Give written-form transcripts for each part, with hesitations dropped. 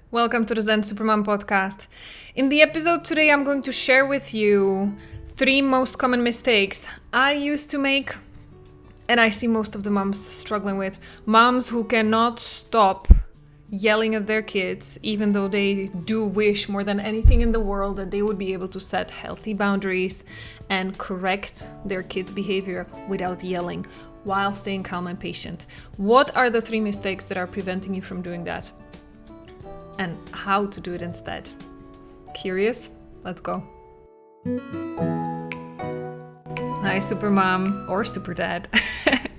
Welcome to the Zen Supermom podcast. In the episode today, I'm going to share with you 3 most common mistakes I used to make and I see most of the moms struggling with. Moms who cannot stop yelling at their kids, even though they do wish more than anything in the world that they would be able to set healthy boundaries and correct their kids' behavior without yelling while staying calm and patient. What are the 3 mistakes that are preventing you from doing that? And how to do it instead. Curious? Let's go. Hi, Supermom or Superdad.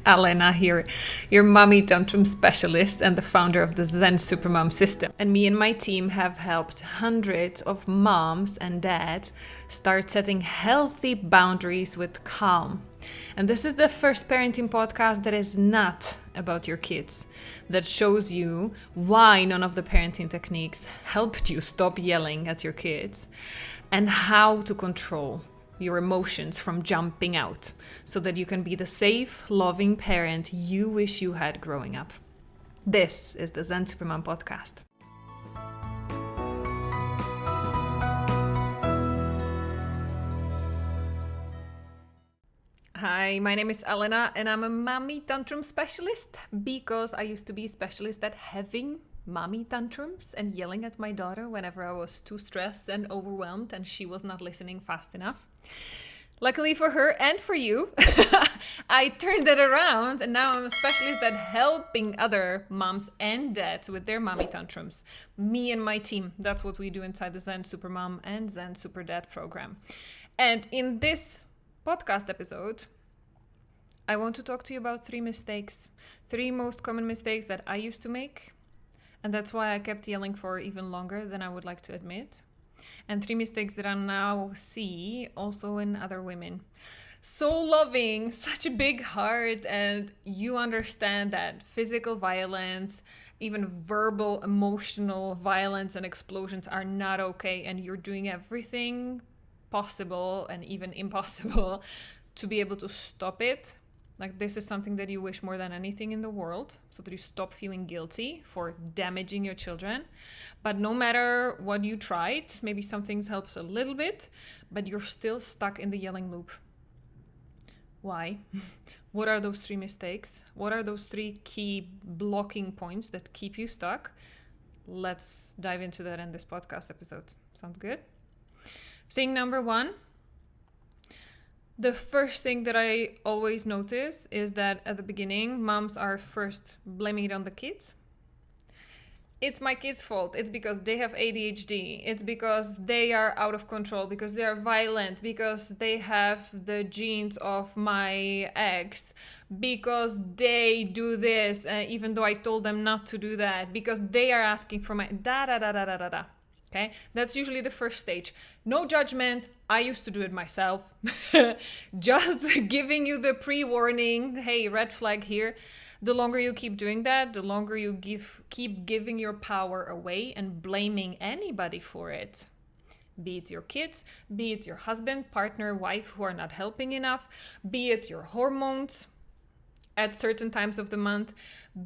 Alena here, your mommy tantrum specialist and the founder of the Zen Supermom system. And me and my team have helped hundreds of moms and dads start setting healthy boundaries with calm. And this is the first parenting podcast that is not about your kids, that shows you why none of the parenting techniques helped you stop yelling at your kids and how to control your emotions from jumping out so that you can be the safe, loving parent you wish you had growing up. This is the Zen Supermom podcast. Hi, my name is Elena and I'm a mommy tantrum specialist because I used to be a specialist at having mommy tantrums and yelling at my daughter whenever I was too stressed and overwhelmed and she was not listening fast enough. Luckily for her and for you, I turned it around and now I'm a specialist at helping other moms and dads with their mommy tantrums. Me and my team, that's what we do inside the Zen Supermom and Zen Superdad program. And in this podcast episode, I want to talk to you about 3 mistakes, 3 most common mistakes that I used to make. And that's why I kept yelling for even longer than I would like to admit. And 3 mistakes that I now see also in other women. So loving, such a big heart, and you understand that physical violence, even verbal, emotional violence and explosions are not okay. And you're doing everything possible and even impossible to be able to stop it. Like, this is something that you wish more than anything in the world, so that you stop feeling guilty for damaging your children. But no matter what you tried, maybe some things helps a little bit, but you're still stuck in the yelling loop. Why? What are those 3 mistakes? What are those 3 key blocking points that keep you stuck? Let's dive into that in this podcast episode. Sounds good? Thing number 1. The first thing that I always notice is that at the beginning, moms are first blaming it on the kids. It's my kids' fault. It's because they have ADHD. It's because they are out of control, because they are violent, because they have the genes of my ex, because they do this, even though I told them not to do that, because they are asking for my da-da-da-da-da-da-da. Okay, that's usually the first stage. No judgment. I used to do it myself. Just giving you the pre-warning. Hey, red flag here. The longer you keep doing that, the longer you keep giving your power away and blaming anybody for it. Be it your kids, be it your husband, partner, wife who are not helping enough, be it your hormones at certain times of the month,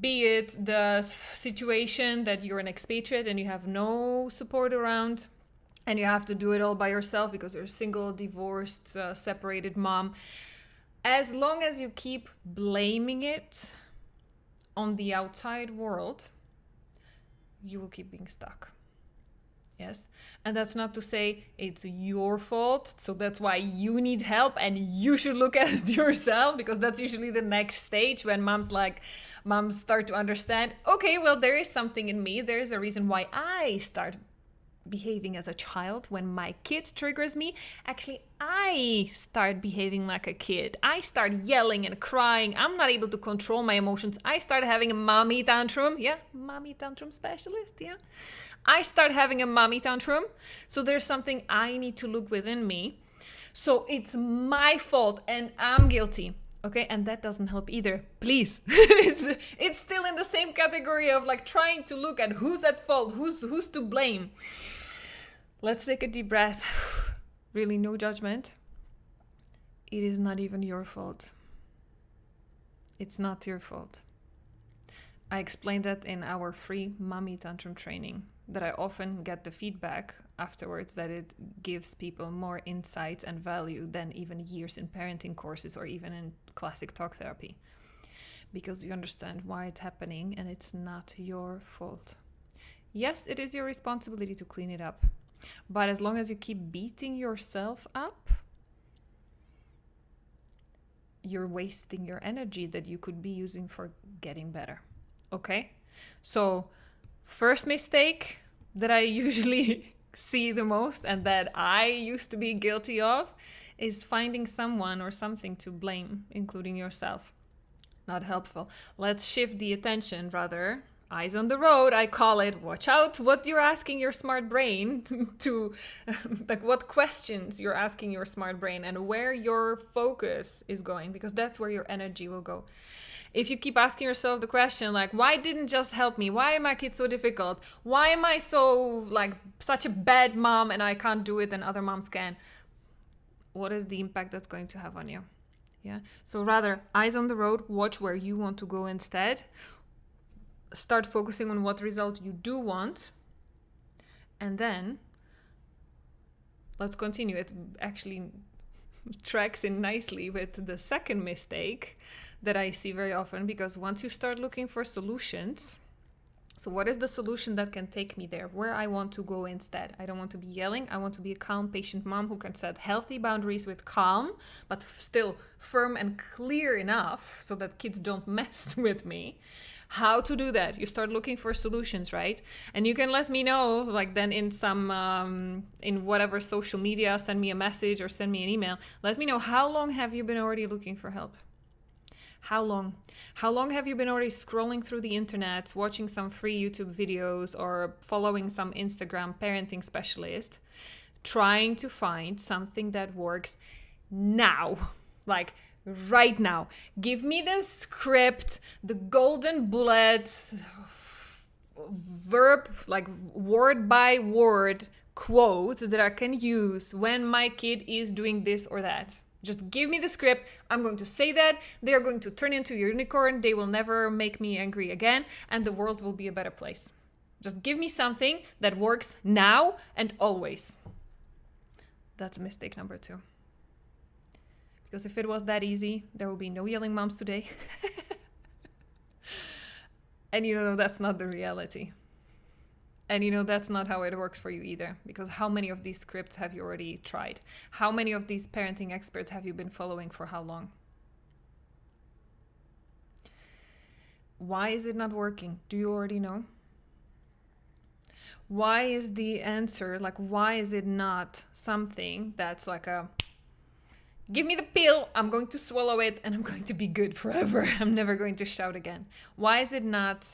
be it the situation that you're an expatriate and you have no support around and you have to do it all by yourself because you're a single, divorced, separated mom. As long as you keep blaming it on the outside world, you will keep being stuck. Yes. And that's not to say it's your fault. So that's why you need help and you should look at it yourself, because that's usually the next stage when moms start to understand, okay, well, there is something in me. There is a reason why I start behaving as a child when my kid triggers me. Actually, I start behaving like a kid. I start yelling and crying. I'm not able to control my emotions. I start having a mommy tantrum. Yeah, mommy tantrum specialist. Yeah. I start having a mommy tantrum. So there's something I need to look within me. So it's my fault and I'm guilty. Okay, and that doesn't help either. Please. It's still in the same category of like trying to look at who's at fault, who's to blame. Let's take a deep breath. Really, no judgment. It is not even your fault. It's not your fault. I explained that in our free mommy tantrum training. that I often get the feedback afterwards that it gives people more insights and value than even years in parenting courses or even in classic talk therapy. Because you understand why it's happening and it's not your fault. Yes, it is your responsibility to clean it up. But as long as you keep beating yourself up, you're wasting your energy that you could be using for getting better. Okay? So, first mistake that I usually see the most and that I used to be guilty of is finding someone or something to blame, including yourself. Not helpful. Let's shift the attention rather. Eyes on the road, I call it. Watch out what you're asking your smart brain to, like what questions you're asking your smart brain and where your focus is going, because that's where your energy will go. If you keep asking yourself the question like, why didn't just help me? Why are my kids so difficult? Why am I so like such a bad mom and I can't do it and other moms can? What is the impact that's going to have on you? Yeah. So rather, eyes on the road, watch where you want to go instead. Start focusing on what result you do want. And then let's continue. It actually tracks in nicely with the second mistake that I see very often, because once you start looking for solutions, so what is the solution that can take me there, where I want to go instead? I don't want to be yelling. I want to be a calm, patient mom who can set healthy boundaries with calm, but still firm and clear enough so that kids don't mess with me. How to do that? You start looking for solutions, right? And you can let me know, like then in some, in whatever social media, send me a message or send me an email. Let me know, how long have you been already looking for help? How long? How long have you been already scrolling through the internet, watching some free YouTube videos or following some Instagram parenting specialist, trying to find something that works now? Like right now. Give me the script, the golden bullet, verb, like word by word quote that I can use when my kid is doing this or that. Just give me the script. I'm going to say that. They're going to turn into a unicorn. They will never make me angry again. And the world will be a better place. Just give me something that works now and always. That's mistake number 2. Because if it was that easy, there would be no yelling moms today. And you know, that's not the reality. And you know, that's not how it worked for you either. Because how many of these scripts have you already tried? How many of these parenting experts have you been following for how long? Why is it not working? Do you already know? Why is the answer, like, why is it not something that's like a, give me the pill, I'm going to swallow it, and I'm going to be good forever. I'm never going to shout again. Why is it not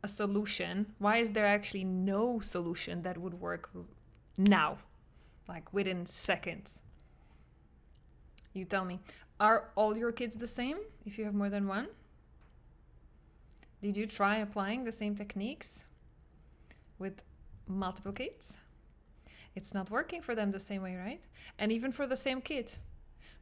a solution? Why is there actually no solution that would work now, like within seconds? You tell me. Are all your kids the same if you have more than one? Did you try applying the same techniques with multiple kids? It's not working for them the same way, right? And even for the same kid.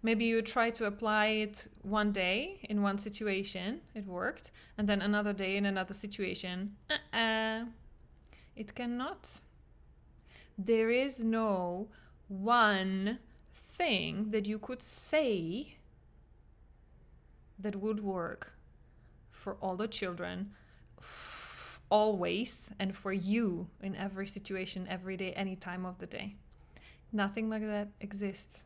Maybe you try to apply it one day in one situation, it worked, and then another day in another situation, it cannot. There is no one thing that you could say that would work for all the children, always, and for you in every situation, every day, any time of the day. Nothing like that exists.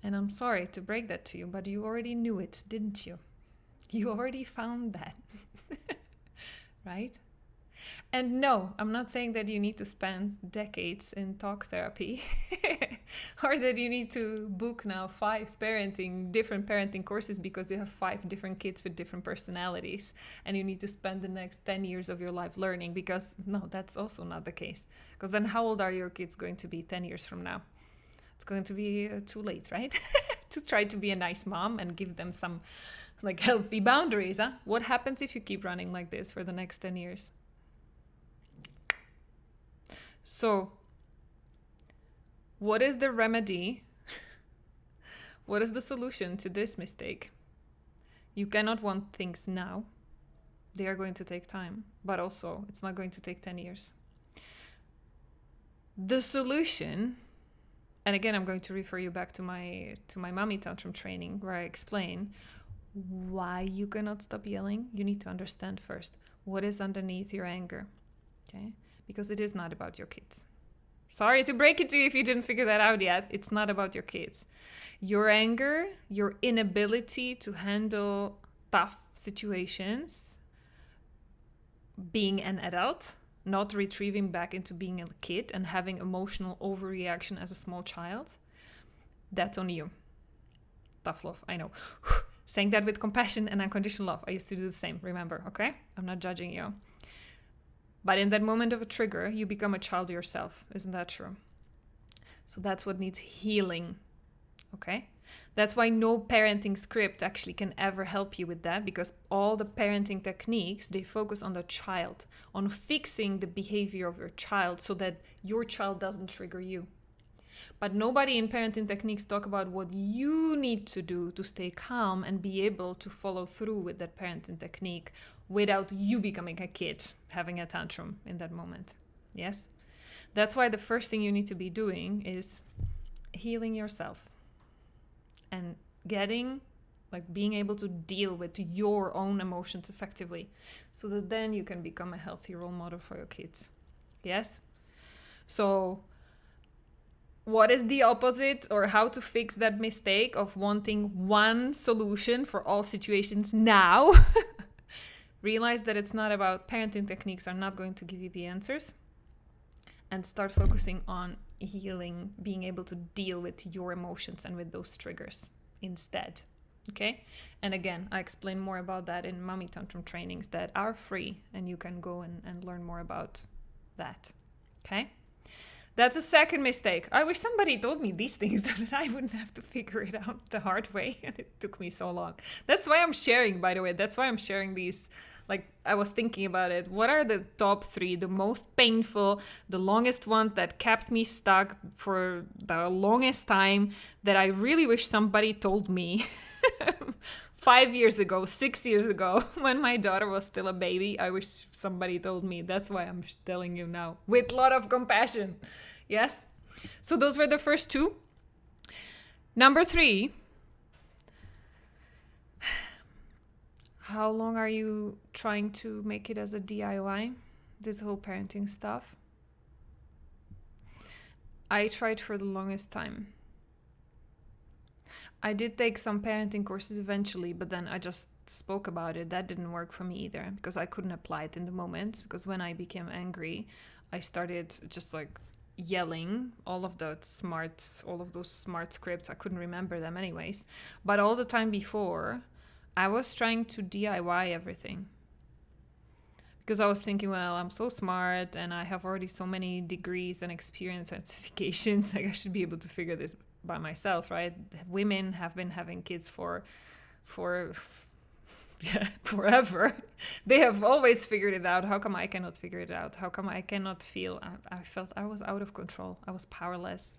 And I'm sorry to break that to you, but you already knew it, didn't you? You already found that, right? And no, I'm not saying that you need to spend decades in talk therapy or that you need to book now 5 different parenting courses because you have 5 different kids with different personalities and you need to spend the next 10 years of your life learning, because no, that's also not the case. Because then how old are your kids going to be 10 years from now? It's going to be too late, right? To try to be a nice mom and give them some like healthy boundaries, huh? What happens if you keep running like this for the next 10 years? So, what is the remedy? What is the solution to this mistake? You cannot want things now. They are going to take time, but also it's not going to take 10 years. The solution, and again, I'm going to refer you back to my mommy tantrum training where I explain why you cannot stop yelling. You need to understand first what is underneath your anger, okay? Because it is not about your kids. Sorry to break it to you if you didn't figure that out yet. It's not about your kids. Your anger, your inability to handle tough situations, being an adult, not retrieving back into being a kid and having emotional overreaction as a small child, that's on you. Tough love, I know. Saying that with compassion and unconditional love. I used to do the same, remember, okay? I'm not judging you. But in that moment of a trigger, you become a child yourself. Isn't that true? So that's what needs healing, okay? That's why no parenting script actually can ever help you with that, because all the parenting techniques, they focus on the child, on fixing the behavior of your child so that your child doesn't trigger you. But nobody in parenting techniques talk about what you need to do to stay calm and be able to follow through with that parenting technique without you becoming a kid, having a tantrum in that moment. Yes? That's why the first thing you need to be doing is healing yourself and being able to deal with your own emotions effectively so that then you can become a healthy role model for your kids. Yes? So what is the opposite, or how to fix that mistake of wanting one solution for all situations now? Realize that it's not about parenting techniques are not going to give you the answers, and start focusing on healing, being able to deal with your emotions and with those triggers instead. Okay? And again, I explain more about that in mommy tantrum trainings that are free, and you can go and learn more about that. Okay? That's a second mistake. I wish somebody told me these things so that I wouldn't have to figure it out the hard way. And it took me so long. That's why I'm sharing, by the way. That's why I'm sharing these. Like, I was thinking about it. What are the top 3, the most painful, the longest ones that kept me stuck for the longest time that I really wish somebody told me 5 years ago, 6 years ago, when my daughter was still a baby. I wish somebody told me. That's why I'm telling you now with a lot of compassion. Yes? So those were the first 2. Number 3. How long are you trying to make it as a DIY? This whole parenting stuff. I tried for the longest time. I did take some parenting courses eventually, but then I just spoke about it. That didn't work for me either because I couldn't apply it in the moment. Because when I became angry, I started just yelling all of those smart scripts. I couldn't remember them anyways. But all the time before, I was trying to DIY everything. Because I was thinking, well, I'm so smart and I have already so many degrees and experience and certifications. I should be able to figure this by myself, right? Women have been having kids for forever. They have always figured it out. How come I cannot figure it out? How come I cannot feel? I felt I was out of control. I was powerless.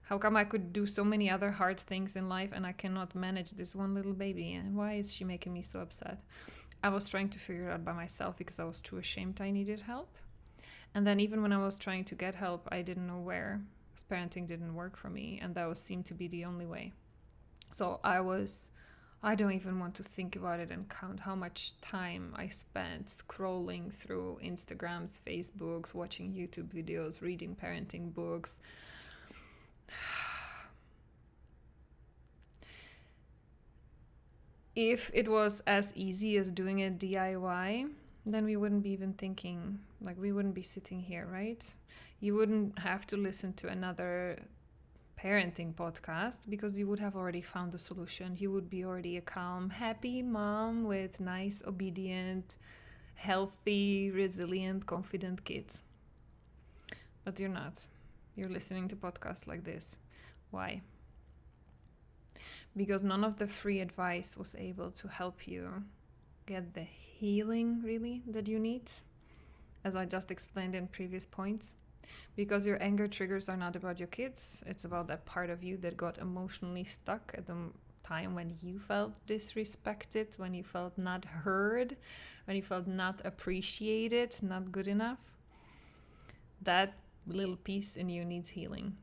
How come I could do so many other hard things in life and I cannot manage this one little baby? And why is she making me so upset? I was trying to figure it out by myself because I was too ashamed I needed help. And then even when I was trying to get help, I didn't know where, because parenting didn't work for me. And that seemed to be the only way. So I don't even want to think about it and count how much time I spent scrolling through Instagrams, Facebooks, watching YouTube videos, reading parenting books. If it was as easy as doing a DIY, then we wouldn't be even thinking, we wouldn't be sitting here, right? You wouldn't have to listen to another parenting podcast because you would have already found the solution. You would be already a calm, happy mom with nice, obedient, healthy, resilient, confident kids. But you're not. You're listening to podcasts like this. Why? Because none of the free advice was able to help you get the healing, really, that you need, as I just explained in previous points. Because your anger triggers are not about your kids. It's about that part of you that got emotionally stuck at the time when you felt disrespected, when you felt not heard, when you felt not appreciated, not good enough? That little piece in you needs healing.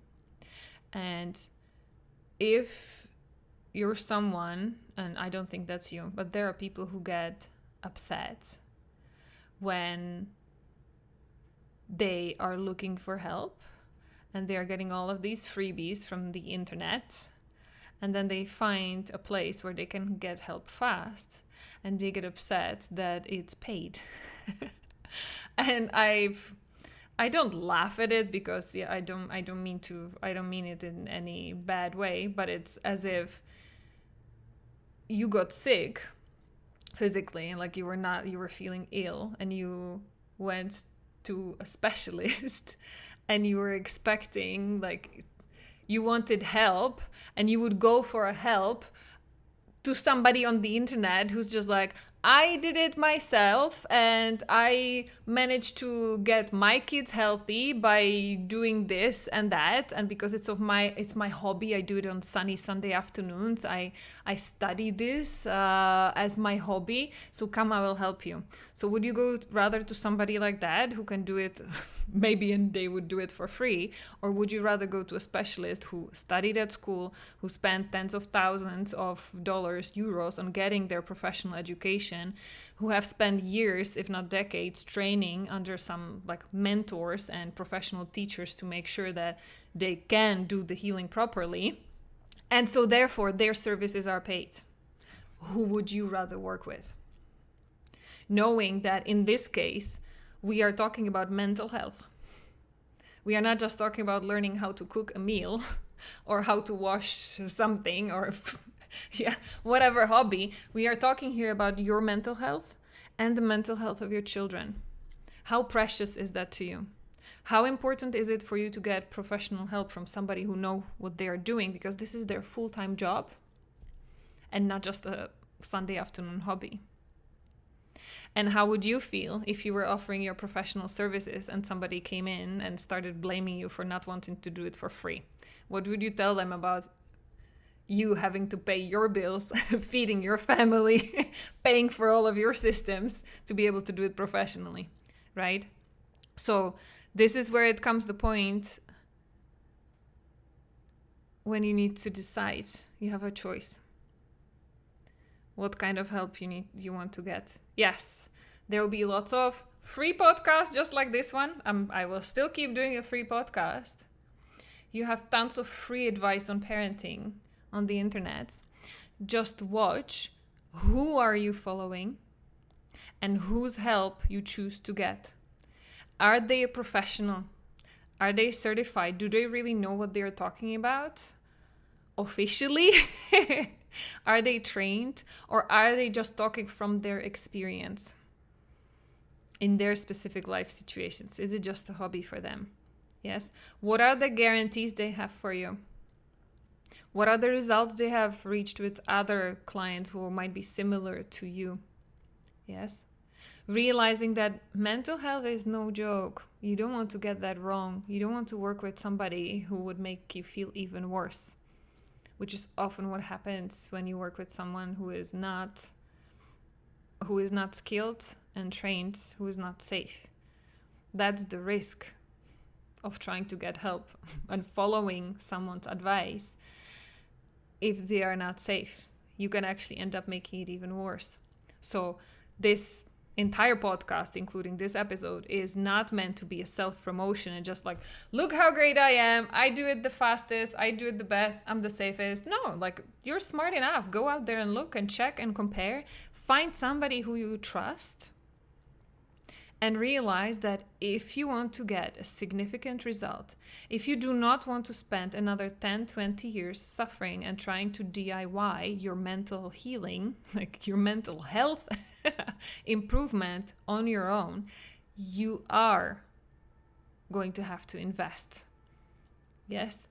And if you're someone, and I don't think that's you, but there are people who get upset when they are looking for help and they are getting all of these freebies from the internet, and then they find a place where they can get help fast and they get upset that it's paid. And I don't laugh at it because I don't mean it in any bad way, but it's as if you got sick physically, like you were feeling ill and you went to a specialist and you were expecting, like, you wanted help and you would go for a help to somebody on the internet who's just like, I did it myself and I managed to get my kids healthy by doing this and that, and because it's my hobby, I do it on sunny Sunday afternoons. I study this as my hobby, so come, I will help you. So would you go rather to somebody like that who can do it maybe, and they would do it for free, or would you rather go to a specialist who studied at school, who spent tens of thousands of dollars, euros on getting their professional education, who have spent years, if not decades, training under some like mentors and professional teachers to make sure that they can do the healing properly, and so therefore their services are paid? Who would you rather work with? Knowing that in this case we are talking about mental health. We are not just talking about learning how to cook a meal or how to wash something or whatever hobby. We are talking here about your mental health and the mental health of your children. How precious is that to you? How important is it for you to get professional help from somebody who know what they are doing, because this is their full-time job and not just a Sunday afternoon hobby? And how would you feel if you were offering your professional services and somebody came in and started blaming you for not wanting to do it for free? What would you tell them about you having to pay your bills, feeding your family, paying for all of your systems to be able to do it professionally, right? So this is where it comes the point when you need to decide. You have a choice. What kind of help you want to get? Yes, there will be lots of free podcasts just like this one. I will still keep doing a free podcast. You have tons of free advice on parenting on the internet. Just watch who are you following and whose help you choose to get. Are they a professional? Are they certified? Do they really know what they're talking about officially? Are they trained, or are they just talking from their experience in their specific life situations? Is it just a hobby for them? Yes. What are the guarantees they have for you? What are the results they have reached with other clients who might be similar to you? Yes. Realizing that mental health is no joke. You don't want to get that wrong. You don't want to work with somebody who would make you feel even worse, which is often what happens when you work with someone who is not skilled and trained, who is not safe. That's the risk of trying to get help and following someone's advice. If they are not safe, you can actually end up making it even worse. So this entire podcast, including this episode, is not meant to be a self-promotion and just like, look how great I am, I do it the fastest, I do it the best, I'm the safest. No, like, you're smart enough. Go out there and look and check and compare. Find somebody who you trust and realize that if you want to get a significant result, if you do not want to spend another 10, 20 years suffering and trying to DIY your mental healing, like your mental health improvement on your own, you are going to have to invest. Yes.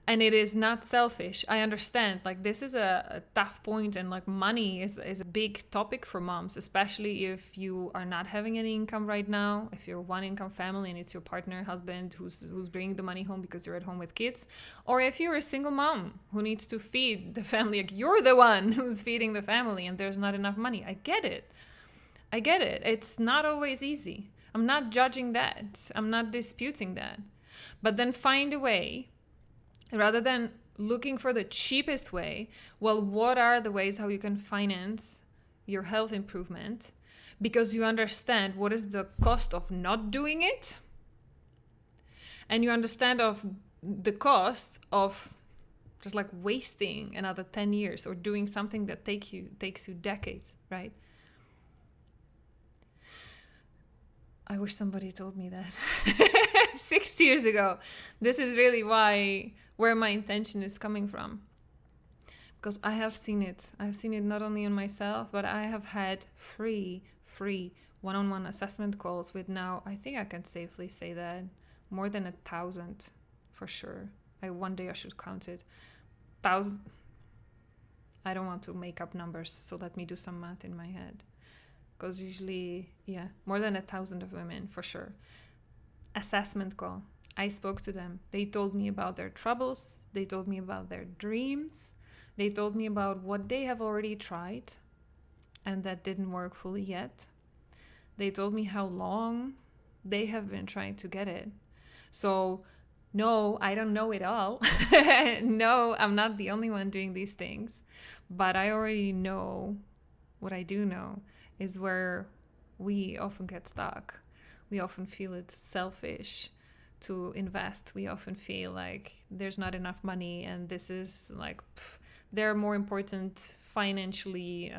And it is not selfish. I understand. Like, this is a tough point, and like money is a big topic for moms, especially if you are not having any income right now. If you're a one income family and it's your partner, husband who's bringing the money home because you're at home with kids, or if you're a single mom who needs to feed the family, like you're the one who's feeding the family and there's not enough money. I get it. It's not always easy. I'm not judging that. I'm not disputing that. But then find a way. Rather than looking for the cheapest way, well, what are the ways how you can finance your health improvement? Because you understand what is the cost of not doing it. And you understand of the cost of just like wasting another 10 years or doing something that takes you decades, right? I wish somebody told me that 6 years ago. This is really where my intention is coming from. Because I have seen it. I've seen it not only on myself, but I have had free one-on-one assessment calls with now, I think I can safely say that, more than 1,000 for sure. One day I should count it. 1,000. I don't want to make up numbers, so let me do some math in my head. Because usually, more than 1,000 of women for sure. Assessment call. I spoke to them. They told me about their troubles. They told me about their dreams. They told me about what they have already tried and that didn't work fully yet. They told me how long they have been trying to get it. So, no, I don't know it all. No, I'm not the only one doing these things. But I already know what I do know is where we often get stuck. We often feel it's selfish to invest. We often feel like there's not enough money and this is like, there are more important financially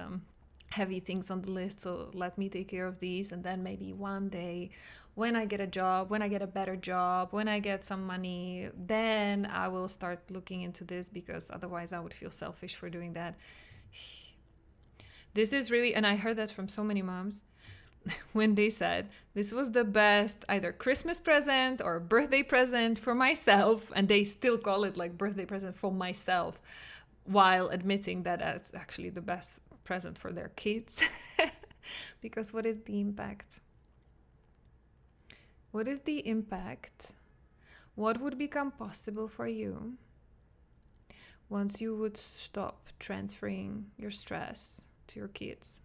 heavy things on the list, so let me take care of these, and then maybe one day when I get a job, when I get a better job, when I get some money, then I will start looking into this, because otherwise I would feel selfish for doing that. This is really, and I heard that from so many moms, when they said this was the best either Christmas present or birthday present for myself, and they still call it like birthday present for myself, while admitting that it's actually the best present for their kids. Because what is the impact? What is the impact? What would become possible for you once you would stop transferring your stress to your kids?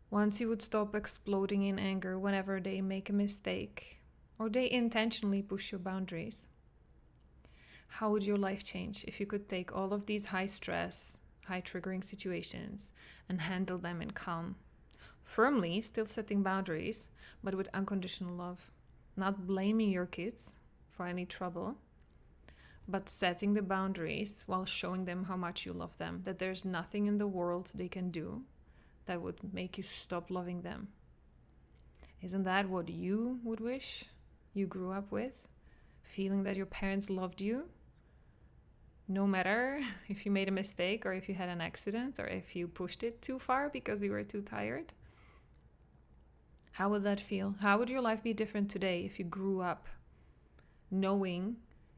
Once you would stop exploding in anger whenever they make a mistake or they intentionally push your boundaries? How would your life change if you could take all of these high stress, high triggering situations and handle them in calm? Firmly, still setting boundaries, but with unconditional love. Not blaming your kids for any trouble, but setting the boundaries while showing them how much you love them, that there's nothing in the world they can do that would make you stop loving them. Isn't that what you would wish you grew up with? Feeling that your parents loved you, no matter if you made a mistake or if you had an accident or if you pushed it too far because you were too tired? How would that feel? How would your life be different today if you grew up knowing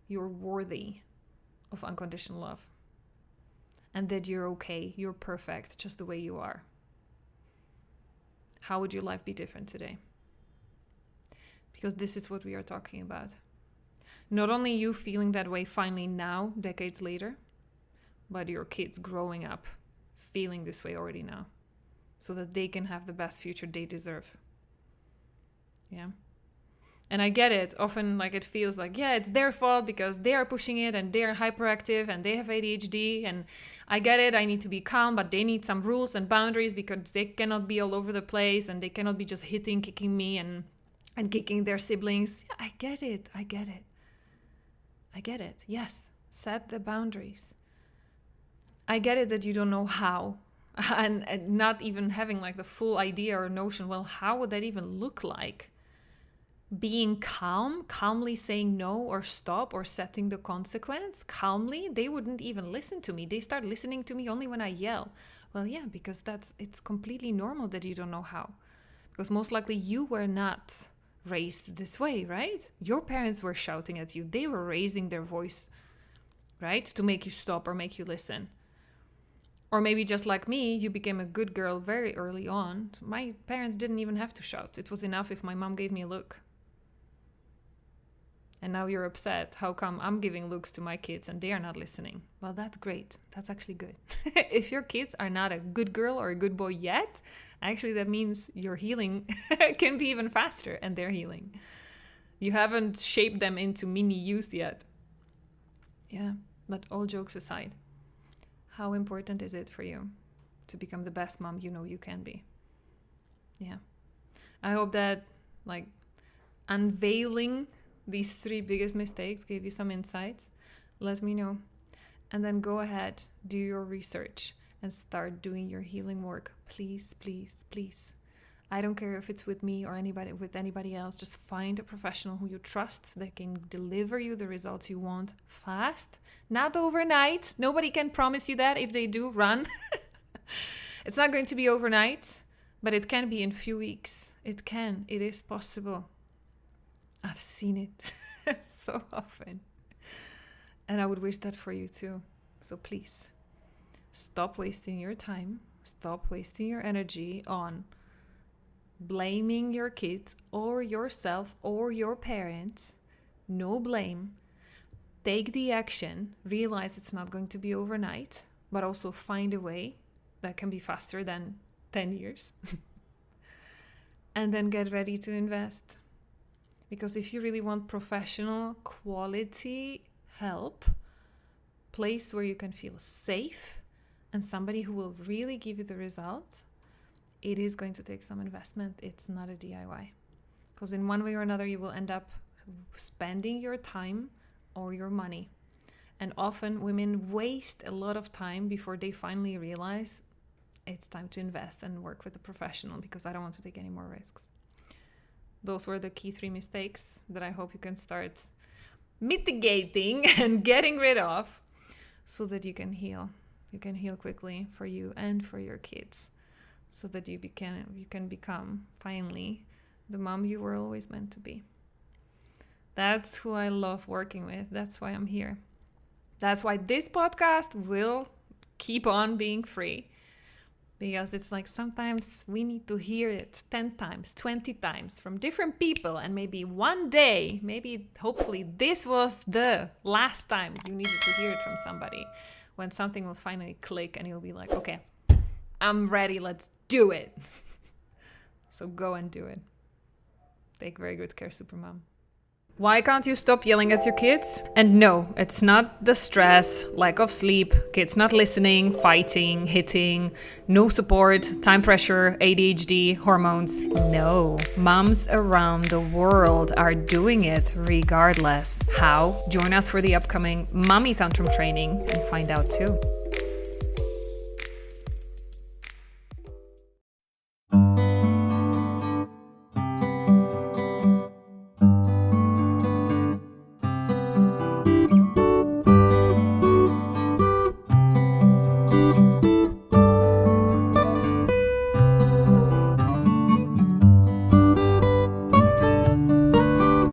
you're worthy of unconditional love and that you're okay, you're perfect just the way you are? How would your life be different today? Because this is what we are talking about. Not only you feeling that way finally now, decades later, but your kids growing up feeling this way already now, so that they can have the best future they deserve. Yeah. And I get it. Often, like, it feels like, yeah, it's their fault because they are pushing it and they're hyperactive and they have ADHD. And I get it. I need to be calm, but they need some rules and boundaries because they cannot be all over the place and they cannot be just kicking me and kicking their siblings. Yeah, I get it. Yes. Set the boundaries. I get it that you don't know how and not even having like the full idea or notion. Well, how would that even look like? Being calmly saying no or stop or setting the consequence calmly. They wouldn't even listen to me. They start listening to me only when I yell. Well, yeah, because it's completely normal that you don't know how. Because most likely you were not raised this way, right? Your parents were shouting at you. They were raising their voice, right? To make you stop or make you listen. Or maybe just like me, you became a good girl very early on. My parents didn't even have to shout. It was enough if my mom gave me a look. And now you're upset. How come I'm giving looks to my kids and they are not listening? Well, that's great. That's actually good. If your kids are not a good girl or a good boy yet, actually that means your healing can be even faster and they're healing. You haven't shaped them into mini yous yet. Yeah, but all jokes aside, how important is it for you to become the best mom you know you can be? Yeah. I hope that unveiling these 3 biggest mistakes gave you some insights. Let me know. And then go ahead, do your research and start doing your healing work. Please, please, please. I don't care if it's with me or anybody else. Just find a professional who you trust that can deliver you the results you want fast, not overnight. Nobody can promise you that. If they do, run. It's not going to be overnight, but it can be in a few weeks. It is possible. I've seen it so often. And I would wish that for you too. So please, stop wasting your time. Stop wasting your energy on blaming your kids or yourself or your parents. No blame. Take the action. Realize it's not going to be overnight, but also find a way that can be faster than 10 years. And then get ready to invest. Because if you really want professional quality help, place where you can feel safe and somebody who will really give you the result, it is going to take some investment. It's not a DIY. Because in one way or another, you will end up spending your time or your money. And often women waste a lot of time before they finally realize it's time to invest and work with a professional because I don't want to take any more risks. Those were the key 3 mistakes that I hope you can start mitigating and getting rid of so that you can heal. You can heal quickly for you and for your kids so that you can become finally the mom you were always meant to be. That's who I love working with. That's why I'm here. That's why this podcast will keep on being free. Because it's like sometimes we need to hear it 10 times, 20 times from different people. And maybe one day, hopefully this was the last time you needed to hear it from somebody. When something will finally click and you'll be like, okay, I'm ready, let's do it. So go and do it. Take very good care, Supermom. Why can't you stop yelling at your kids? And no, it's not the stress, lack of sleep, kids not listening, fighting, hitting, no support, time pressure, ADHD, hormones. No, moms around the world are doing it regardless. How? Join us for the upcoming Mommy Tantrum training and find out too.